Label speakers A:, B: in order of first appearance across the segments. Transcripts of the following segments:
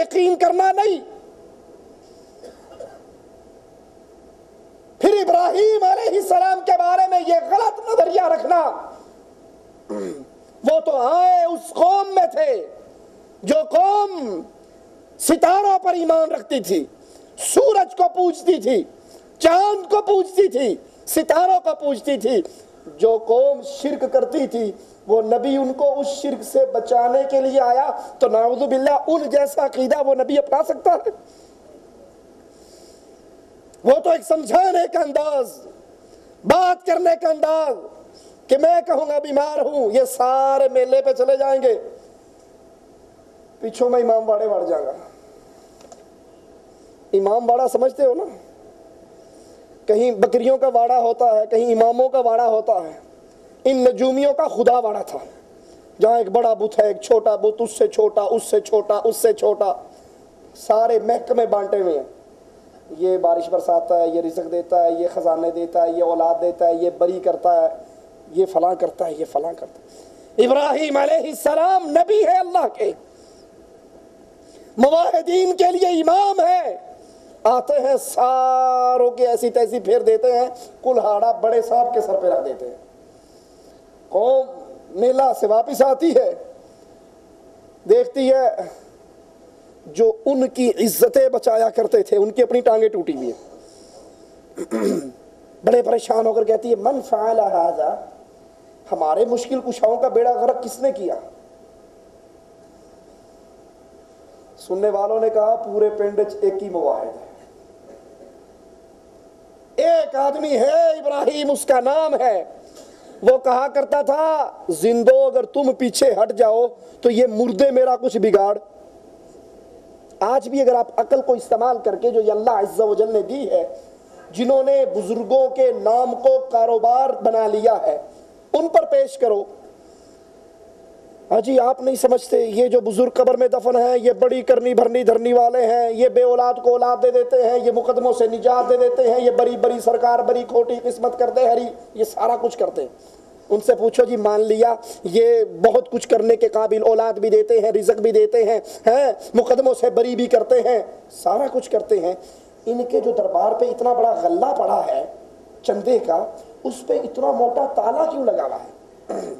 A: یقین کرنا نہیں۔ پھر ابراہیم علیہ السلام کے بارے میں یہ غلط نظریہ رکھنا، وہ تو آئے اس قوم میں تھے جو قوم ستاروں پر ایمان رکھتی تھی، سورج کو پوجتی تھی، چاند کو پوجتی تھی، ستاروں کو پوجتی تھی۔ جو قوم شرک کرتی تھی وہ نبی ان کو اس شرک سے بچانے کے لیے آیا، تو نعوذ باللہ ان جیسا عقیدہ وہ نبی اپنا سکتا ہے؟ وہ تو ایک سمجھانے کا انداز، بات کرنے کا انداز کہ میں کہوں گا بیمار ہوں، یہ سارے میلے پہ چلے جائیں گے، پیچھوں میں امام باڑے بڑھ جائے گا۔ امام باڑا سمجھتے ہو نا، کہیں بکریوں کا واڑا ہوتا ہے، کہیں اماموں کا واڑا ہوتا ہے، ان نجومیوں کا خدا واڑا تھا، جہاں ایک بڑا بت ہے، ایک چھوٹا بت، اس سے چھوٹا، اس سے چھوٹا، اس سے چھوٹا، سارے محکمے بانٹے ہوئے ہیں، یہ بارش برساتا ہے، یہ رزق دیتا ہے، یہ خزانے دیتا ہے، یہ اولاد دیتا ہے، یہ بری کرتا ہے، یہ فلاں کرتا ہے، یہ فلاں کرتا ہے۔ ابراہیم علیہ السلام نبی ہے اللہ کے، موحدین کے لیے امام ہے، آتے ہیں ساروں کے ایسی تیسی پھیر دیتے ہیں، کلہاڑا بڑے صاحب کے سر پہ رکھ دیتے ہیں۔ قوم میلہ سے واپس آتی ہے، دیکھتی ہے جو ان کی عزتیں بچایا کرتے تھے ان کی اپنی ٹانگیں ٹوٹی ہوئی ہیں، بڑے پریشان ہو کر کہتی ہے من فعل ھذا، ہمارے مشکل کشاؤں کا بیڑا غرق کس نے کیا؟ سننے والوں نے کہا پورے پنڈ ایک ہی موحد ہے، ایک آدمی ہے ابراہیم اس کا نام ہے، وہ کہا کرتا تھا زندو اگر تم پیچھے ہٹ جاؤ تو یہ مردے میرا کچھ بگاڑ۔ آج بھی اگر آپ عقل کو استعمال کر کے جو یہ اللہ عز و جل نے دی ہے، جنہوں نے بزرگوں کے نام کو کاروبار بنا لیا ہے، ان پر پیش کرو۔ ہاں جی آپ نہیں سمجھتے یہ جو بزرگ قبر میں دفن ہیں یہ بڑی کرنی بھرنی دھرنی والے ہیں، یہ بے اولاد کو اولاد دے دیتے ہیں، یہ مقدموں سے نجات دے دیتے ہیں، یہ بڑی بڑی سرکار بڑی کھوٹی قسمت کر دے ہری، یہ سارا کچھ کرتے ہیں۔ ان سے پوچھو جی مان لیا یہ بہت کچھ کرنے کے قابل، اولاد بھی دیتے ہیں، رزق بھی دیتے ہیں، مقدموں سے بری بھی کرتے ہیں، سارا کچھ کرتے ہیں، ان کے جو دربار پہ اتنا بڑا غلہ پڑا ہے چندے کا، اس پہ اتنا موٹا تالا کیوں لگا ہوا ہے؟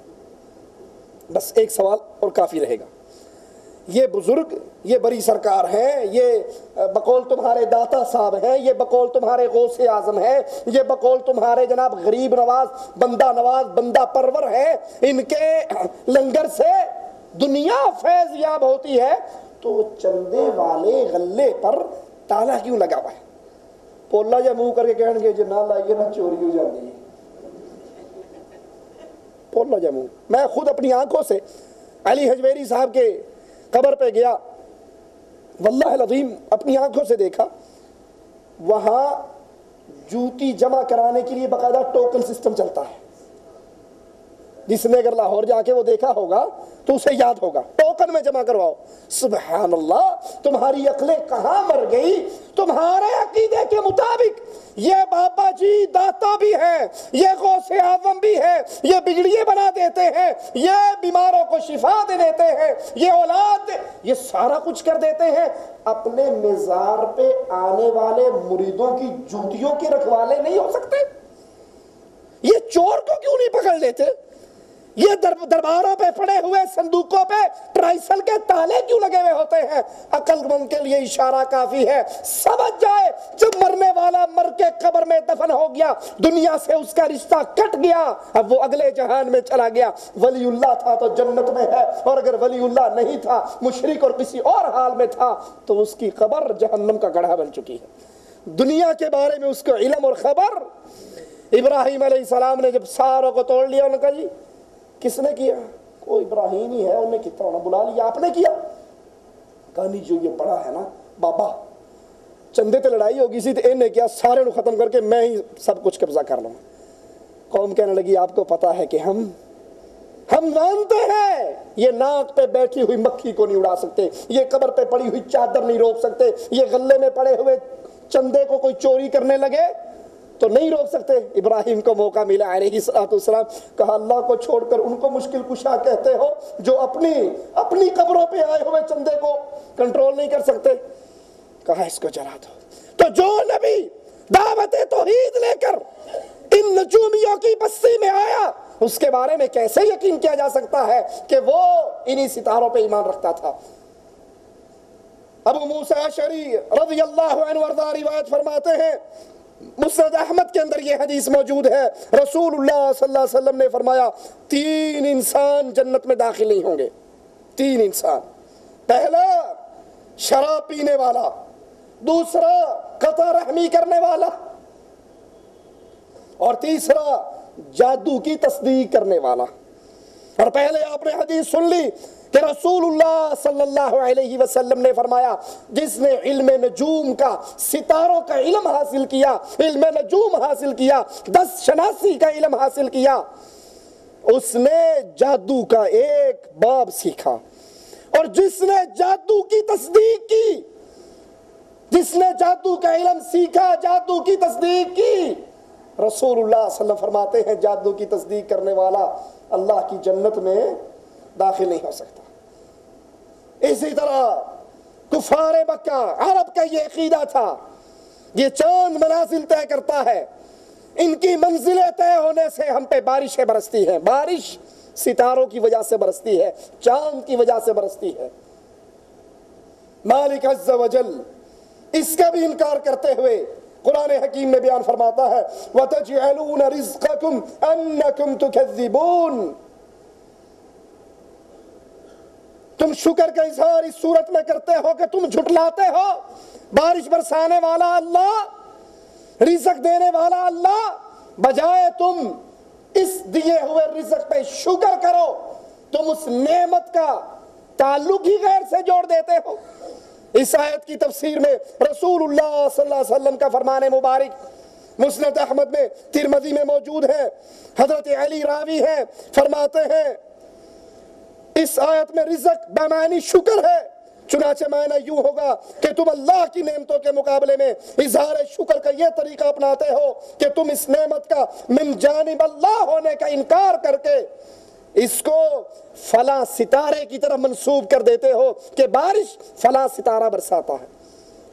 A: بس ایک سوال اور کافی رہے گا، یہ بزرگ، یہ بڑی سرکار ہیں، یہ بقول تمہارے داتا صاحب ہیں، یہ بقول تمہارے غوث اعظم ہیں، یہ بقول تمہارے جناب غریب نواز بندہ پرور ہے، ان کے لنگر سے دنیا فیض یاب ہوتی ہے، تو چندے والے غلے پر تالا کیوں لگا ہوا ہے؟ پولا جا منہ کر کے کہن گے جی نہ لائیے نہ چوری ہو جاتی ہے، پولا جا منہ۔ میں خود اپنی آنکھوں سے علی حجویری صاحب کے قبر پہ گیا، واللہ العظیم اپنی آنکھوں سے دیکھا، وہاں جوتی جمع کرانے کے لیے باقاعدہ ٹوکن سسٹم چلتا ہے، جس نے اگر لاہور جا کے وہ دیکھا ہوگا تو اسے یاد ہوگا، ٹوکن میں جمع کرواؤ۔ سبحان اللہ، تمہاری عقلیں کہاں مر گئی؟ تمہارے عقیدے کے مطابق یہ بابا جی داتا بھی ہے، یہ غوث اعظم بھی ہے، یہ بگڑیے بنا دیتے ہیں، یہ بیماروں کو شفا دے دیتے ہیں، یہ اولاد، یہ سارا کچھ کر دیتے ہیں، اپنے مزار پہ آنے والے مریدوں کی جوتیوں کے رکھوالے نہیں ہو سکتے؟ یہ چور کو کیوں نہیں پکڑ لیتے؟ یہ درباروں پہ پڑے ہوئے صندوقوں پہ ٹرائسل کے تالے کیوں لگے ہوئے ہوتے ہیں؟ عقل مند کے لیے اشارہ کافی ہے، سمجھ جائے جب مرنے والا مر کے قبر میں دفن ہو گیا، دنیا سے اس کا رشتہ کٹ گیا، اب وہ اگلے جہان میں چلا گیا، ولی اللہ تھا تو جنت میں ہے، اور اگر ولی اللہ نہیں تھا، مشرک اور کسی اور حال میں تھا، تو اس کی قبر جہنم کا گڑھا بن چکی ہے۔ دنیا کے بارے میں اس کو علم اور خبر۔ ابراہیم علیہ السلام نے جب ساروں کو توڑ لیا، انہوں نے کہا جی کس نے کیا؟ کوئی ابراہیم ہی ہے، انہوں نے کتنا ہونا، بلا لیا، آپ نے کیا؟ کہا نہیں جو یہ بڑا ہے نا بابا، چندے تے لڑائی ہوگی سی تو انہیں کیا سارے نو ختم کر کے میں ہی سب کچھ قبضہ کر لوں۔ قوم کہنے لگی آپ کو پتا ہے کہ ہم مانتے ہیں یہ ناک پہ بیٹھی ہوئی مکھی کو نہیں اڑا سکتے، یہ قبر پہ پڑی ہوئی چادر نہیں روک سکتے، یہ غلے میں پڑے ہوئے چندے کو کوئی چوری کرنے لگے تو نہیں روک سکتے؟ ابراہیم کو موقع ملا علیہ السلام، کہا اللہ کو چھوڑ کر ان کو مشکل کشا کہتے ہو جو اپنی قبروں پہ آئے ہوئے چندے کو کنٹرول نہیں کر سکتے؟ کہا اس کو جلا دو۔ تو جو نبی دعوت توحید لے کر ان نجومیوں کی بستی میں آیا، اس کے بارے میں کیسے یقین کیا جا سکتا ہے کہ وہ انہی ستاروں پہ ایمان رکھتا تھا؟ ابو موسیٰ اشعری رضی اللہ عنہ وارضاہ روایت فرماتے ہیں، مسند احمد کے اندر یہ حدیث موجود ہے، رسول اللہ صلی اللہ علیہ وسلم نے فرمایا 3 انسان جنت میں داخل نہیں ہوں گے۔ 3 انسان، پہلا شراب پینے والا، دوسرا قطع رحمی کرنے والا، اور تیسرا جادو کی تصدیق کرنے والا۔ اور پہلے آپ نے حدیث سن لی کہ رسول اللہ صلی اللہ علیہ وسلم نے فرمایا جس نے علم نجوم کا، ستاروں کا علم حاصل کیا، علم نجوم حاصل کیا، 10 شناسی کا علم حاصل کیا، اس نے جادو کا ایک باب سیکھا، اور جس نے جادو کی تصدیق کی، جس نے جادو کا علم سیکھا، جادو کی تصدیق کی، رسول اللہ صلی اللہ علیہ وسلم فرماتے ہیں جادو کی تصدیق کرنے والا اللہ کی جنت میں داخل نہیں ہو سکتا۔ اسی طرح کفار مکہ، عرب کا یہ عقیدہ تھا، یہ چاند منازل طے کرتا ہے، ان کی منزلیں طے ہونے سے ہم پہ بارشیں برستی ہیں۔ بارش ستاروں کی وجہ سے برستی ہے، چاند کی وجہ سے برستی ہے۔ مالک عز و جل اس کا بھی انکار کرتے ہوئے قرآن حکیم میں بیان فرماتا ہے وَتَجْعَلُونَ رِزْقَكُمْ أَنَّكُمْ تُكَذِّبُونَ، تم شکر کا اظہار اس صورت میں کرتے ہو کہ تم جھٹلاتے ہو بارش برسانے والا اللہ، رزق دینے والا اللہ، بجائے تم اس دیے ہوئے رزق پہ شکر کرو، تم اس نعمت کا تعلق ہی غیر سے جوڑ دیتے ہو۔ اس آیت کی تفسیر میں رسول اللہ صلی اللہ علیہ وسلم کا فرمان مبارک مسند احمد میں، ترمذی میں موجود ہے، حضرت علی راوی ہیں، فرماتے ہیں اس آیت میں رزق بمعنی شکر ہے، چنانچہ معنی یوں ہوگا کہ تم اللہ کی نعمتوں کے مقابلے میں اظہار شکر کا یہ طریقہ اپناتے ہو کہ تم اس نعمت کا من جانب اللہ ہونے کا انکار کر کے اس کو فلاں ستارے کی طرف منسوب کر دیتے ہو کہ بارش فلاں ستارہ برساتا ہے۔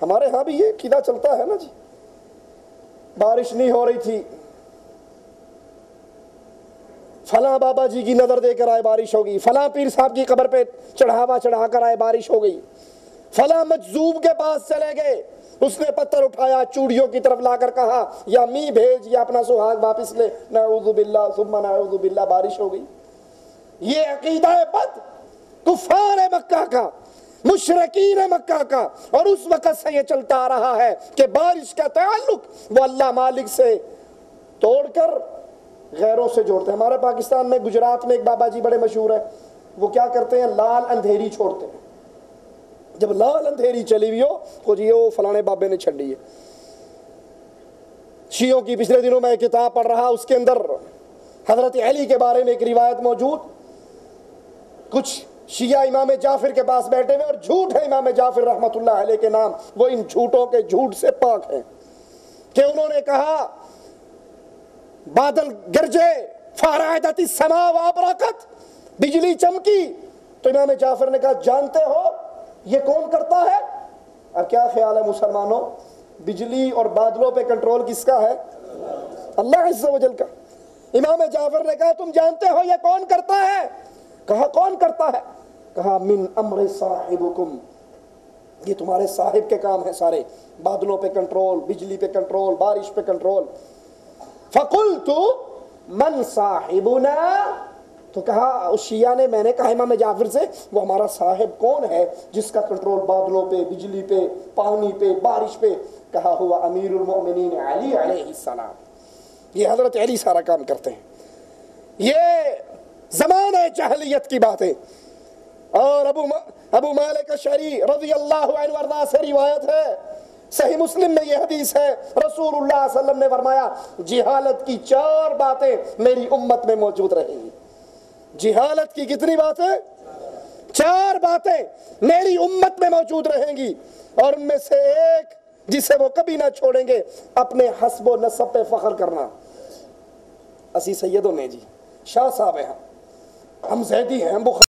A: ہمارے ہاں بھی یہ عقیدہ چلتا ہے نا جی، بارش نہیں ہو رہی تھی، فلاں بابا جی کی نظر دے کر آئے بارش ہو گئی، فلاں پیر صاحب کی قبر پہ چڑھاوا چڑھا کر آئے بارش ہو گئی، فلاں مجذوب کے پاس چلے گئے، اس نے پتھر اٹھایا چوڑیوں کی طرف لا کر کہا یا می بھیج یا اپنا سہاگ واپس لے، نعوذ باللہ ثم نعوذ باللہ، بارش ہو گئی۔ یہ عقیدہ بد کفار مکہ کا، مشرکین مکہ کا، اور اس وقت سے یہ چلتا آ رہا ہے کہ بارش کا تعلق وہ اللہ مالک سے توڑ کر غیروں سے جوڑتے ہیں۔ ہمارے پاکستان میں گجرات میں ایک بابا جی بڑے مشہور ہیں، وہ کیا کرتے ہیں، لال اندھیری چھوڑتے ہیں۔ جب لال اندھیری چلی ہوئی ہو تو جی وہ فلانے بابے نے چھڑ لی ہے۔ شیعوں کی پچھلے دنوں میں ایک کتاب پڑھ رہا، اس کے اندر حضرت علی کے بارے میں ایک روایت موجود، کچھ شیعہ امام جعفر کے پاس بیٹھے ہوئے اور جھوٹ ہے امام جعفر رحمت اللہ علیہ کے نام، وہ ان جھوٹوں کے جھوٹ سے پاک ہیں، کہ انہوں نے کہا بادل گرجے، فارعدت السماء وابرقت، بجلی چمکی، تو امام جعفر نے کہا جانتے ہو یہ کون کرتا ہے؟ اب کیا خیال ہے مسلمانوں، بجلی اور بادلوں پہ کنٹرول کس کا ہے؟ اللہ عز و جل کا۔ امام جعفر نے کہا تم جانتے ہو یہ کون کرتا ہے؟ کہا کون کرتا ہے؟ کہا من امر صاحبکم، یہ تمہارے صاحب کے کام ہیں سارے، بادلوں پہ کنٹرول، بجلی پہ کنٹرول، بارش پہ کنٹرول۔ فقلت من صاحبنا، تو کہا اس شیعہ نے، میں نے کہا امام جعفر سے وہ ہمارا صاحب کون ہے جس کا کنٹرول بادلوں پہ، بجلی پہ، پانی پہ، بارش پہ؟ کہا ہوا امیر المؤمنین علی علیہ السلام، یہ حضرت علی سارا کام کرتے ہیں۔ یہ زمانہ جاہلیت کی باتیں۔ اور ابو مالک اشعری رضی اللہ عنہ وارضاہ سے روایت ہے، صحیح مسلم میں یہ حدیث ہے، رسول اللہ صلی اللہ علیہ وسلم نے فرمایا جہالت کی 4 باتیں میری امت میں موجود رہیں گی۔ جہالت کی کتنی باتیں؟ 4 باتیں میری امت میں موجود رہیں گی، اور ان میں سے ایک جسے وہ کبھی نہ چھوڑیں گے، اپنے حسب و نسب پہ فخر کرنا۔ اسی سیدوں میں جی شاہ صاحب ہیں، ہم زیدی ہیں، ہم بخاری